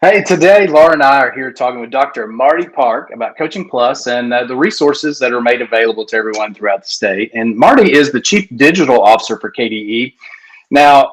Hey, today Laura and I are here talking with Dr. Marty Park about Coaching Plus and the resources that are made available to everyone throughout the state. And Marty is the Chief Digital Officer for KDE. Now,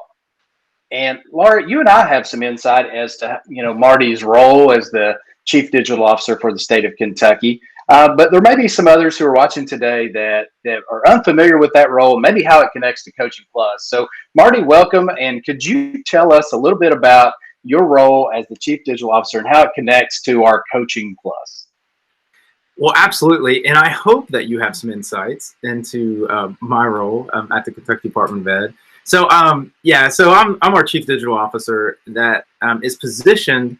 and Laura, you and I have some insight as to Marty's role as the Chief Digital Officer for the state of Kentucky. But there may be some others who are watching today that are unfamiliar with that role, maybe how it connects to Coaching Plus. So, Marty, welcome. And could you tell us a little bit about your role as the Chief Digital Officer and how it connects to our Coaching Plus? Well, absolutely. And I hope that you have some insights into my role at the Kentucky Department of Ed. So, I'm our Chief Digital Officer that is positioned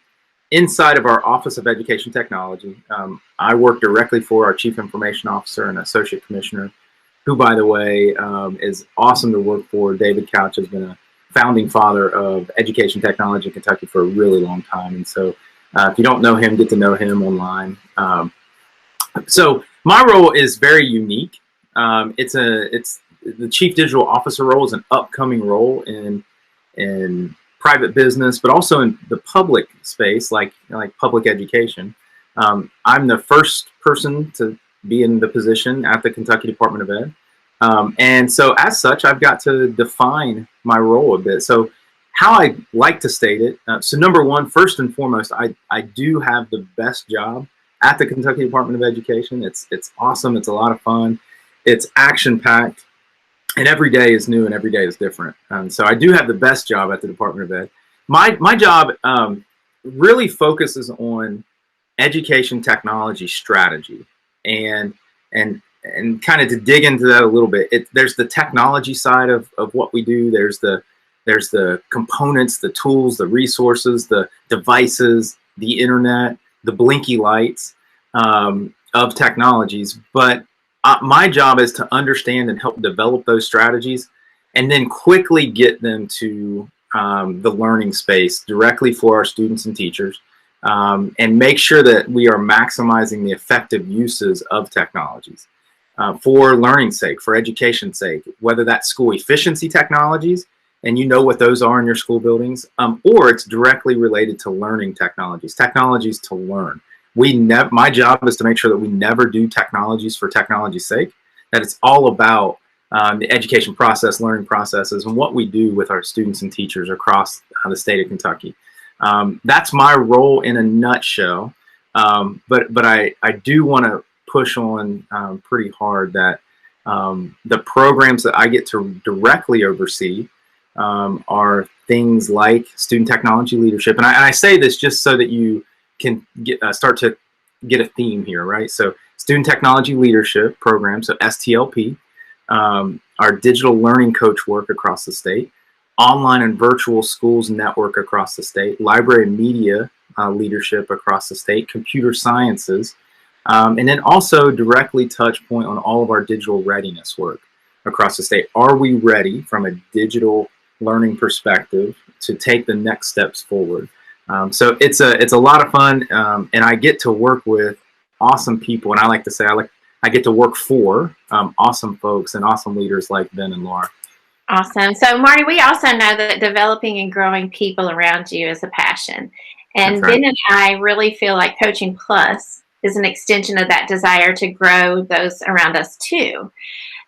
inside of our Office of Education Technology. I work directly for our Chief Information Officer and Associate Commissioner, who, by the way, is awesome to work for. David Couch has been a founding father of education technology in Kentucky for a really long time. And so if you don't know him, get to know him online. So my role is very unique. It's the Chief Digital Officer role is an upcoming role in private business, but also in the public space, like public education. I'm the first person to be in the position at the Kentucky Department of Ed. And so as such, I've got to define my role a bit. So how I like to state it. So number one, first and foremost, I do have the best job at the Kentucky Department of Education. It's awesome. It's a lot of fun. It's action packed, and every day is new and every day is different. So I do have the best job at the Department of Ed. My job really focuses on education technology strategy and kind of to dig into that a little bit. There's the technology side of what we do. There's the components, the tools, the resources, the devices, the internet, the blinky lights of technologies. But my job is to understand and help develop those strategies and then quickly get them to the learning space directly for our students and teachers, and make sure that we are maximizing the effective uses of technologies. For learning's sake, for education's sake, whether that's school efficiency technologies, and you know what those are in your school buildings, or it's directly related to learning technologies to learn. My job is to make sure that we never do technologies for technology's sake, that it's all about the education process, learning processes, and what we do with our students and teachers across the state of Kentucky. That's my role in a nutshell, but I do want to push on pretty hard that the programs that I get to directly oversee are things like student technology leadership. And I say this just so that you can start to get a theme here, right? So student technology leadership program, so STLP, our digital learning coach work across the state, online and virtual schools network across the state, library and media leadership across the state, computer sciences, and then also directly touch point on all of our digital readiness work across the state. Are we ready from a digital learning perspective to take the next steps forward? So it's a lot of fun, and I get to work with awesome people. And I like to say I get to work for awesome folks and awesome leaders like Ben and Laura. Awesome. So Marty, we also know that developing and growing people around you is a passion. And Right. Ben and I really feel like Coaching Plus is an extension of that desire to grow those around us too.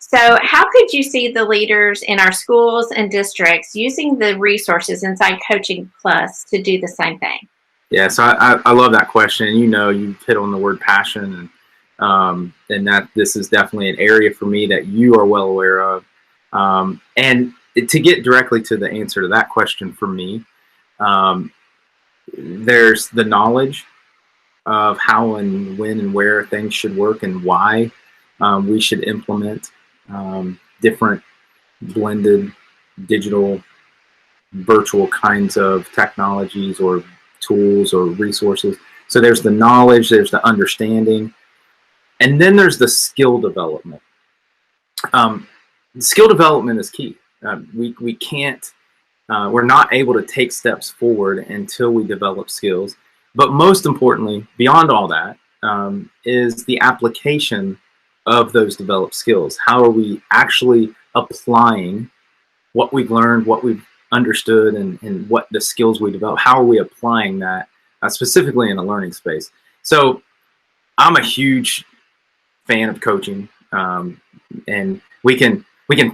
So how could you see the leaders in our schools and districts using the resources inside Coaching Plus to do the same thing? Yeah, so I love that question. And you hit on the word passion, and that this is definitely an area for me that you are well aware of. And to get directly to the answer to that question for me, there's the knowledge of how and when and where things should work and why we should implement different blended digital virtual kinds of technologies or tools or resources. So there's the knowledge, there's the understanding, and then there's the skill development. Skill development is key. We can't, we're not able to take steps forward until we develop skills. But most importantly, beyond all that, is the application of those developed skills. How are we actually applying what we've learned, what we've understood, and what the skills we develop? How are we applying that specifically in a learning space? So I'm a huge fan of coaching, and we can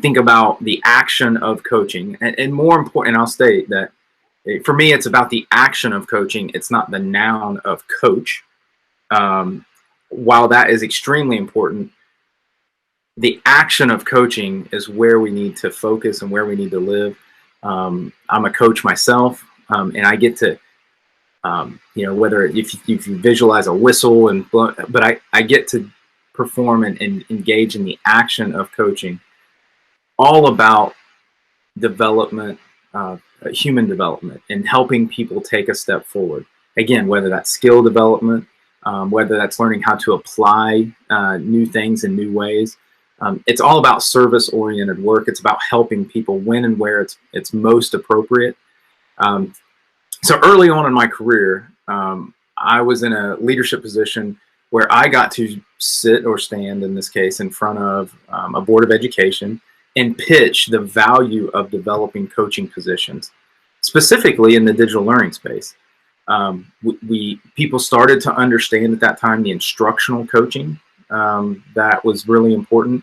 think about the action of coaching, and more important, I'll state that for me, it's about the action of coaching. It's not the noun of coach. While that is extremely important, the action of coaching is where we need to focus and where we need to live. I'm a coach myself, and I get to, whether if you visualize a whistle but I get to perform and engage in the action of coaching, all about development, human development, and helping people take a step forward. Again, whether that's skill development, whether that's learning how to apply new things in new ways. It's all about service-oriented work. It's about helping people when and where it's most appropriate. So early on in my career, I was in a leadership position where I got to sit or stand, in this case, in front of a board of education and pitch the value of developing coaching positions, specifically in the digital learning space. People started to understand at that time the instructional coaching that was really important,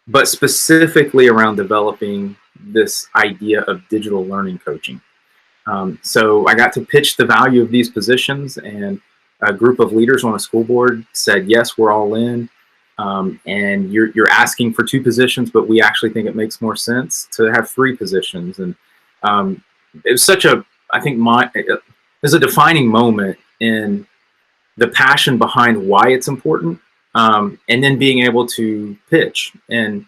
but specifically around developing this idea of digital learning coaching. So I got to pitch the value of these positions, and a group of leaders on a school board said, yes, we're all in. And you're asking for 2 positions, but we actually think it makes more sense to have 3 positions. And it was such a, I think it was a defining moment in the passion behind why it's important, and then being able to pitch and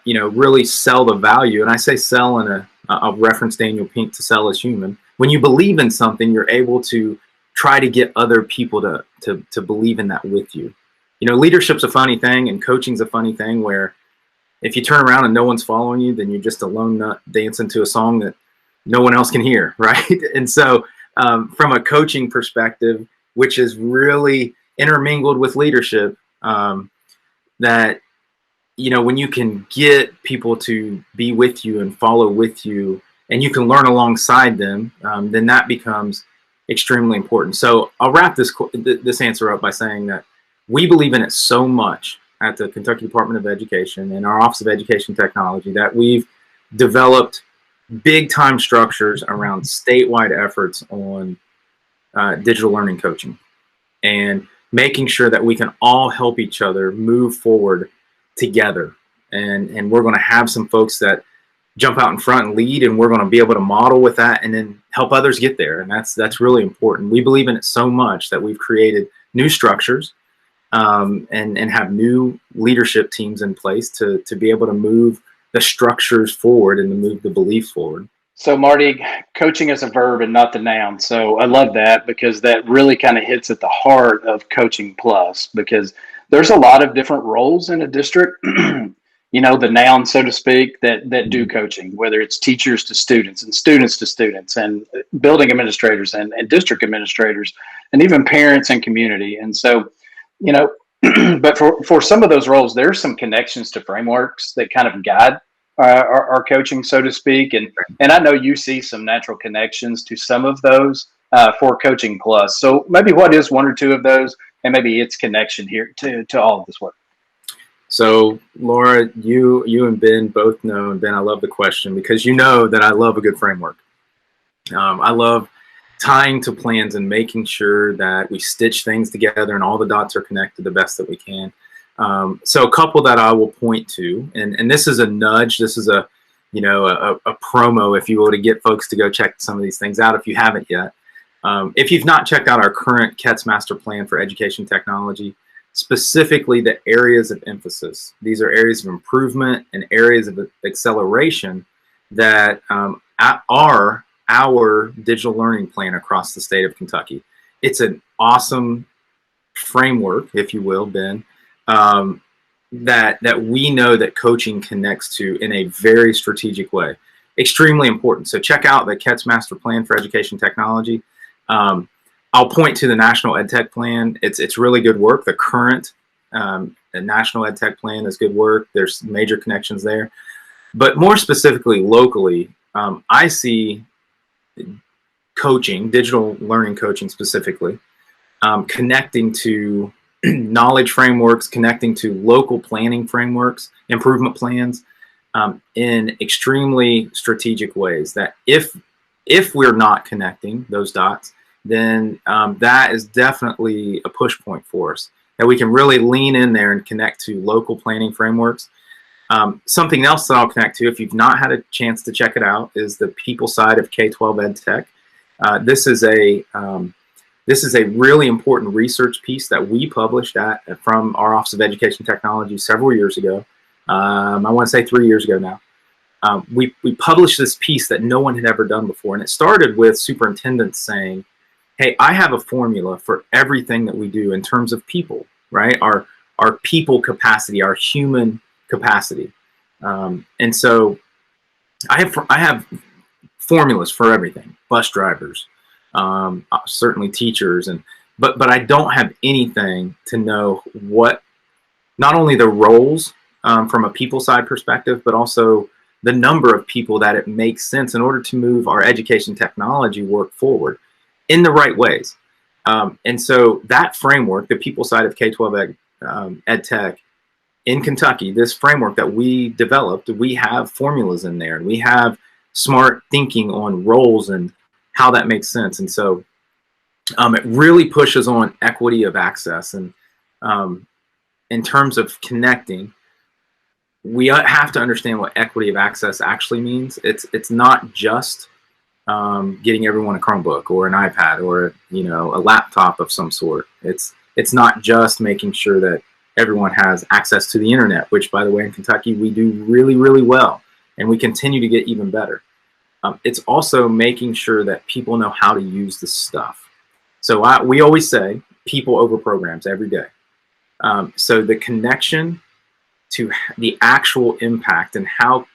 really sell the value. And I say sell in I'll reference Daniel Pink to sell as human. When you believe in something, you're able to try to get other people to believe in that with you. Leadership's a funny thing, and coaching's a funny thing, where if you turn around and no one's following you, then you're just a lone nut dancing to a song that no one else can hear, right? And so from a coaching perspective, which is really intermingled with leadership, that, when you can get people to be with you and follow with you, and you can learn alongside them, then that becomes extremely important. So I'll wrap this answer up by saying that we believe in it so much at the Kentucky Department of Education and our Office of Education Technology that we've developed big time structures around statewide efforts on digital learning coaching, and making sure that we can all help each other move forward together. And we're going to have some folks that jump out in front and lead, and we're going to be able to model with that and then help others get there. And that's really important. We believe in it so much that we've created new structures, and have new leadership teams in place to be able to move the structures forward and to move the beliefs forward. So Marty, coaching is a verb and not the noun. So I love that, because that really kind of hits at the heart of Coaching Plus, because there's a lot of different roles in a district, the noun, so to speak, that do coaching, whether it's teachers to students and students to students, and building administrators and district administrators, and even parents and community. And so, but for some of those roles, there's some connections to frameworks that kind of guide our coaching, so to speak. And I know you see some natural connections to some of those for Coaching Plus. So maybe what is 1 or 2 of those, and maybe its connection here to all of this work? So Laura, you and Ben both know, and Ben, I love the question, because you know that I love a good framework. I love tying to plans and making sure that we stitch things together and all the dots are connected the best that we can. So a couple that I will point to, and this is a nudge, this is a promo, if you will, to get folks to go check some of these things out if you haven't yet. If you've not checked out our current KETS Master Plan for Education Technology, specifically the areas of emphasis, these are areas of improvement and areas of acceleration that are our digital learning plan across the state of Kentucky. it's an awesome framework, if you will, Ben, that we know that coaching connects to in a very strategic way. Extremely important. So check out the KETS Master Plan for Education Technology. I'll point to the National EdTech Plan. It's really good work. The current the National EdTech Plan is good work. There's major connections there. But more specifically, locally, I see coaching, digital learning coaching specifically, connecting to knowledge frameworks, connecting to local planning frameworks, improvement plans, in extremely strategic ways. That if we're not connecting those dots, then that is definitely a push point for us. That we can really lean in there and connect to local planning frameworks. Something else that I'll connect to, if you've not had a chance to check it out, is the people side of K-12 Ed Tech. This is a really important research piece that we published from our Office of Education Technology several years ago. I want to say 3 years ago now. We published this piece that no one had ever done before, and it started with superintendents saying, hey, I have a formula for everything that we do in terms of people, right? Our people capacity, our human capacity. And so I have formulas for everything, bus drivers, certainly teachers, but I don't have anything to know what, not only the roles from a people side perspective, but also the number of people that it makes sense in order to move our education technology work forward in the right ways. And so that framework, the people side of K-12 Ed Tech in Kentucky, this framework that we developed, we have formulas in there, and we have smart thinking on roles and how that makes sense. And so it really pushes on equity of access. And in terms of connecting, we have to understand what equity of access actually means. It's not just getting everyone a Chromebook or an iPad or a laptop of some sort. It's not just making sure that everyone has access to the internet, which, by the way, in Kentucky we do really, really well, and we continue to get even better. It's also making sure that people know how to use the stuff. So we always say people over programs every day. So the connection to the actual impact and how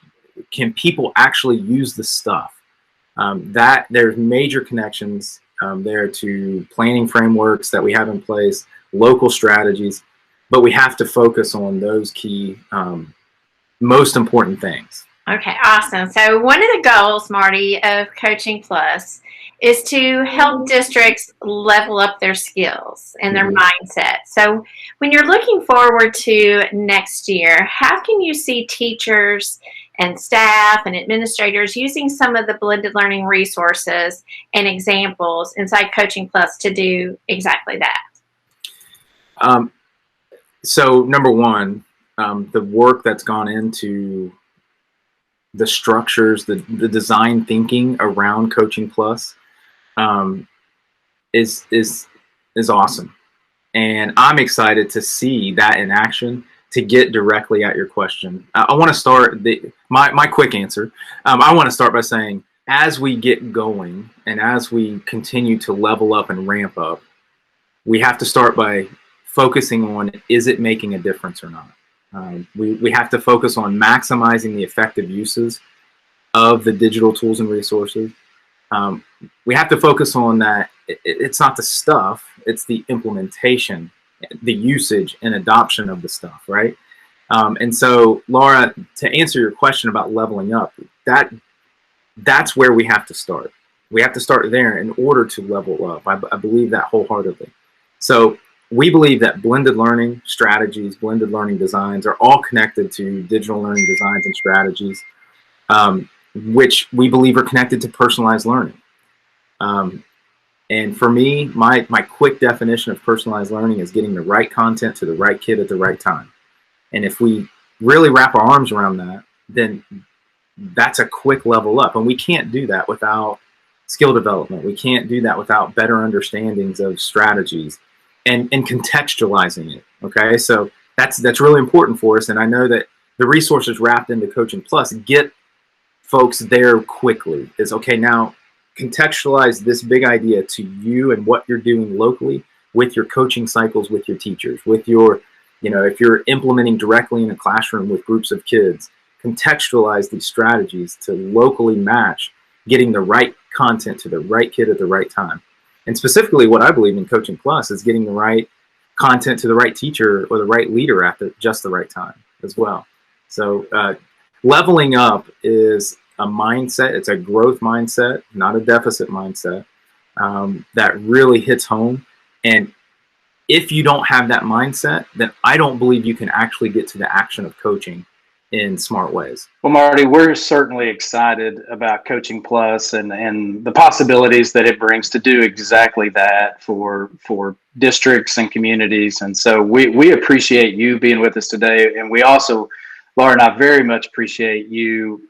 can people actually use the stuff, that there's major connections there to planning frameworks that we have in place, local strategies, but we have to focus on those key, most important things. Okay, awesome. So one of the goals, Marty, of Coaching Plus is to help districts level up their skills and their mindset. So when you're looking forward to next year, how can you see teachers and staff and administrators using some of the blended learning resources and examples inside Coaching Plus to do exactly that? So number one, the work that's gone into the structures, the design thinking around Coaching Plus is awesome. And I'm excited to see that in action. To get directly at your question, I want to start my quick answer. I want to start by saying, as we get going and as we continue to level up and ramp up, we have to start by focusing on, is it making a difference or not? We have to focus on maximizing the effective uses of the digital tools and resources. We have to focus on that. It's not the stuff, it's the implementation, the usage and adoption of the stuff, right? And so, Laura, to answer your question about leveling up, that's where we have to start. We have to start there in order to level up. I believe that wholeheartedly. So we believe that blended learning strategies, blended learning designs are all connected to digital learning designs and strategies, which we believe are connected to personalized learning. And for me, my quick definition of personalized learning is getting the right content to the right kid at the right time. And if we really wrap our arms around that, then that's a quick level up. And we can't do that without skill development. We can't do that without better understandings of strategies and contextualizing it. Okay, so that's really important for us. And I know that the resources wrapped into Coaching Plus get folks there quickly. Is okay, now contextualize this big idea to you and what you're doing locally with your coaching cycles, with your teachers, with your, if you're implementing directly in a classroom with groups of kids, contextualize these strategies to locally match getting the right content to the right kid at the right time. And specifically what I believe in Coaching Plus is getting the right content to the right teacher or the right leader at just the right time as well. So leveling up is a mindset. It's a growth mindset, not a deficit mindset, that really hits home. And if you don't have that mindset, then I don't believe you can actually get to the action of coaching in smart ways. Well, Marty, we're certainly excited about Coaching Plus and the possibilities that it brings to do exactly that for districts and communities. And so we appreciate you being with us today. And we also, Laura and I, very much appreciate you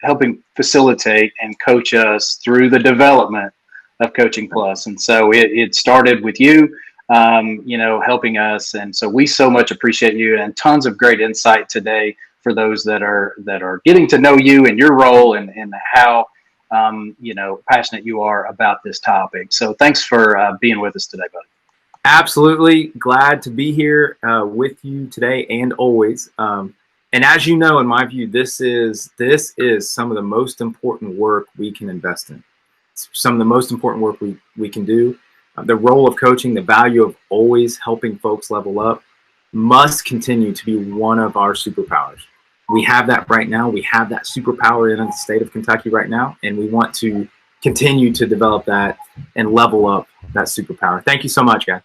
helping facilitate and coach us through the development of Coaching Plus. And so it started with you, helping us. And so we so much appreciate you, and tons of great insight today for those that are getting to know you and your role and how passionate you are about this topic. So thanks for being with us today, buddy. Absolutely glad to be here with you today and always. And as you know, in my view, this is some of the most important work we can invest in. It's some of the most important work we can do. The role of coaching, the value of always helping folks level up, must continue to be one of our superpowers. We have that right now. We have that superpower in the state of Kentucky right now, and we want to continue to develop that and level up that superpower. Thank you so much, guys.